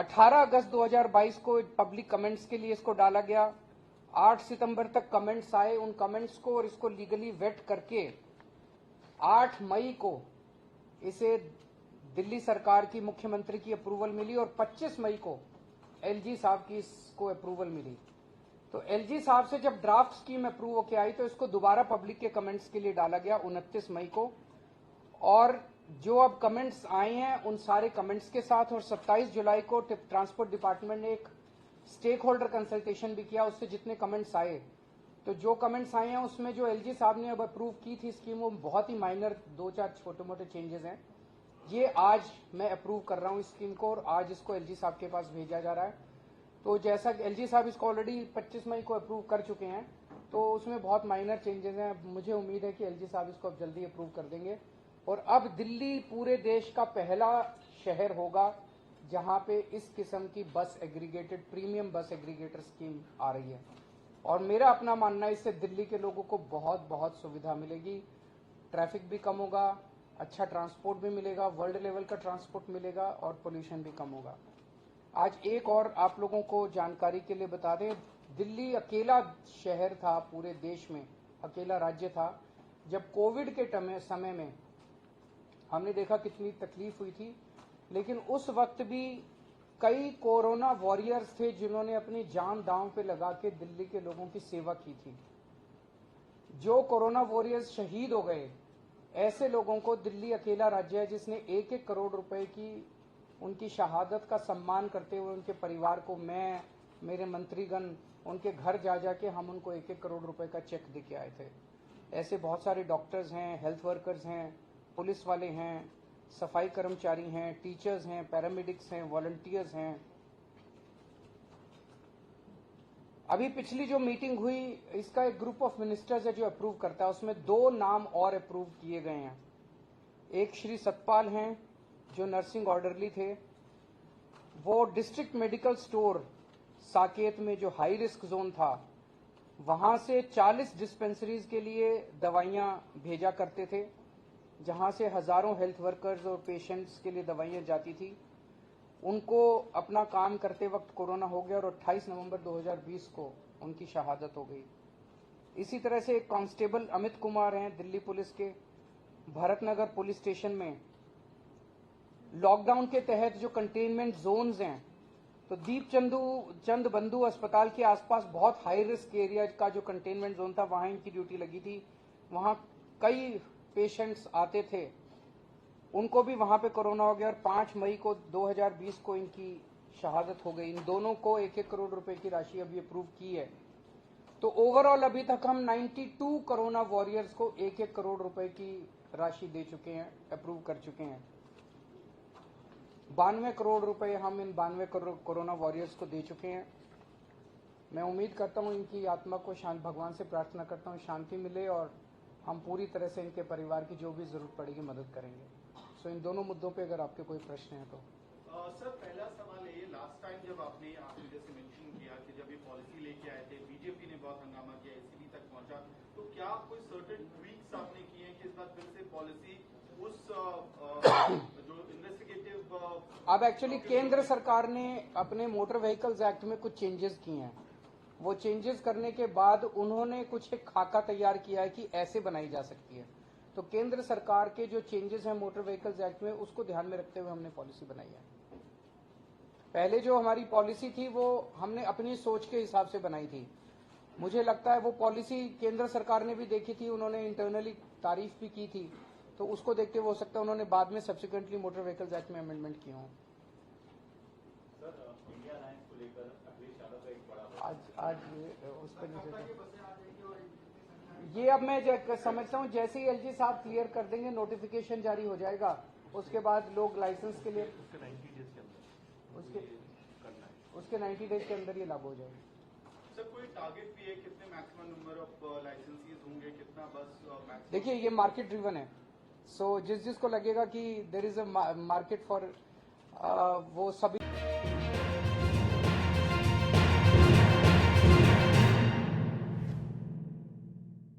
18 अगस्त 2022 को public comments के लिए इसको डाला गया। 8 सितंबर तक कमेंट्स आए, उन कमेंट्स को और इसको लीगली वेट करके 8 मई को इसे दिल्ली सरकार की मुख्यमंत्री की अप्रूवल मिली और 25 मई को एलजी साहब की इसको अप्रूवल मिली। तो एलजी साहब से जब ड्राफ्ट स्कीम अप्रूव होके आई तो इसको दोबारा पब्लिक के कमेंट्स के लिए डाला गया 29 मई को, और जो अब कमेंट्स आए हैं उन सारे कमेंट्स के साथ, और 27 जुलाई को ट्रांसपोर्ट डिपार्टमेंट ने एक स्टेक होल्डर कंसल्टेशन भी किया, उससे जितने कमेंट्स आए, तो जो कमेंट्स आए हैं उसमें जो एलजी साहब ने अब अप्रूव की थी स्कीम वो बहुत ही माइनर 2-4 छोटे मोटे चेंजेस हैं। ये आज मैं अप्रूव कर रहा हूं इस स्कीम को और आज इसको एलजी साहब के पास भेजा जा रहा है। तो जैसा कि एलजी साहब इसको ऑलरेडी 25 मई को अप्रूव कर चुके हैं, तो उसमें बहुत माइनर चेंजेस हैं। मुझे उम्मीद है कि एलजी साहब इसको अब जल्दी अप्रूव कर देंगे और अब दिल्ली पूरे देश का पहला शहर होगा जहां पे इस किस्म की बस एग्रीगेटेड प्रीमियम बस एग्रीगेटर स्कीम आ रही है। और मेरा अपना मानना है इससे दिल्ली के लोगों को बहुत बहुत सुविधा मिलेगी, ट्रैफिक भी कम होगा, अच्छा ट्रांसपोर्ट भी मिलेगा, वर्ल्ड लेवल का ट्रांसपोर्ट मिलेगा और पोल्यूशन भी कम होगा। आज एक और आप लोगों को जानकारी के लिए बता दें, दिल्ली अकेला शहर था पूरे देश में, अकेला राज्य था जब कोविड के समय में हमने देखा कितनी तकलीफ हुई थी, लेकिन उस वक्त भी कई कोरोना वॉरियर्स थे जिन्होंने अपनी जान दांव पे लगा के दिल्ली के लोगों की सेवा की थी। जो कोरोना वॉरियर्स शहीद हो गए, ऐसे लोगों को दिल्ली अकेला राज्य है जिसने 1-1 करोड़ रुपए की उनकी शहादत का सम्मान करते हुए उनके परिवार को, मैं, मेरे मंत्रीगण, उनके घर जा जाके हम उनको 1-1 करोड़ रुपए का चेक दे के आए थे। ऐसे बहुत सारे डॉक्टर्स हैं, हेल्थ वर्कर्स हैं, पुलिस वाले हैं, सफाई कर्मचारी हैं, टीचर्स हैं, पैरामेडिक्स हैं, वॉलंटियर्स हैं। अभी पिछली जो मीटिंग हुई, इसका एक ग्रुप ऑफ मिनिस्टर्स है जो अप्रूव करता है, उसमें 2 नाम और अप्रूव किए गए हैं। एक श्री सतपाल हैं जो नर्सिंग ऑर्डरली थे, वो डिस्ट्रिक्ट मेडिकल स्टोर साकेत में जो हाई रिस्क जोन था वहां से 40 डिस्पेंसरीज के लिए दवाइयां भेजा करते थे, जहां से हजारों हेल्थ वर्कर्स और पेशेंट्स के लिए दवाइयां जाती थी। उनको अपना काम करते वक्त कोरोना हो गया और 28 नवंबर 2020 को उनकी शहादत हो गई। इसी तरह से एक कांस्टेबल अमित कुमार हैं दिल्ली पुलिस के, भरतनगर पुलिस स्टेशन में लॉकडाउन के तहत जो कंटेनमेंट जोन्स हैं, तो दीप चंद बंधु अस्पताल के आसपास बहुत हाई रिस्क एरिया का जो कंटेनमेंट जोन था वहां इनकी ड्यूटी लगी थी। वहां कई पेशेंट्स आते थे, उनको भी वहां पे कोरोना हो गया और 5 मई को 2020 को इनकी शहादत हो गई। इन दोनों को 1-1 करोड़ रुपए की राशि अभी अप्रूव की है। तो ओवरऑल अभी तक हम 92 कोरोना वॉरियर्स को 1-1 करोड़ रुपए की राशि दे चुके हैं, अप्रूव कर चुके हैं। 92 करोड़ रुपए हम इन 92 करोड़ कोरोना वॉरियर्स को दे चुके हैं। मैं उम्मीद करता हूं इनकी आत्मा को शांति, भगवान से प्रार्थना करता हूं शांति मिले और हम पूरी तरह से इनके परिवार की जो भी जरूरत पड़ेगी मदद करेंगे। सो इन दोनों मुद्दों पे अगर आपके कोई प्रश्न है तो। सर, पहला सवाल है, लास्ट टाइम जब आपने जैसे मेंशन किया कि जब ये पॉलिसी लेके आए थे बीजेपी ने बहुत हंगामा किया, एसीबी तक पहुंचा, तो क्या कोई सर्टेन ट्वीक्स आपने किए हैं कि इस बार फिर से पॉलिसी उस जो इन्वेस्टिगेटिव अब एक्चुअली केंद्र सरकार ने अपने मोटर व्हीकल्स एक्ट में कुछ चेंजेस किए हैं। वो चेंजेस करने के बाद उन्होंने कुछ एक खाका तैयार किया है कि ऐसे बनाई जा सकती है। तो केंद्र सरकार के जो चेंजेस हैं मोटर व्हीकल्स एक्ट में, उसको ध्यान में रखते हुए हमने पॉलिसी बनाई है। पहले जो हमारी पॉलिसी थी वो हमने अपनी सोच के हिसाब से बनाई थी। मुझे लगता है वो पॉलिसी केंद्र सरकार ने भी देखी थी, उन्होंने इंटरनली तारीफ भी की थी, तो उसको देखते हुए हो सकता है उन्होंने बाद में सब्सिक्वेंटली मोटर व्हीकल्स एक्ट में अमेंडमेंट किए हों। आज उस पर ये अब मैं समझता हूँ जैसे ही एलजी साहब क्लियर कर देंगे, नोटिफिकेशन जारी हो जाएगा, उसके बाद लोग लाइसेंस के लिए उसके 90 डेज के अंदर ये लागू हो जाएगा। सर, कोई टारगेट भी है, कितने मैक्सिमम नंबर ऑफ लाइसेंसेस होंगे, कितना बस? देखिए ये मार्केट ड्रिवन है, सो जिसको लगेगा कि there is a market for वो सभी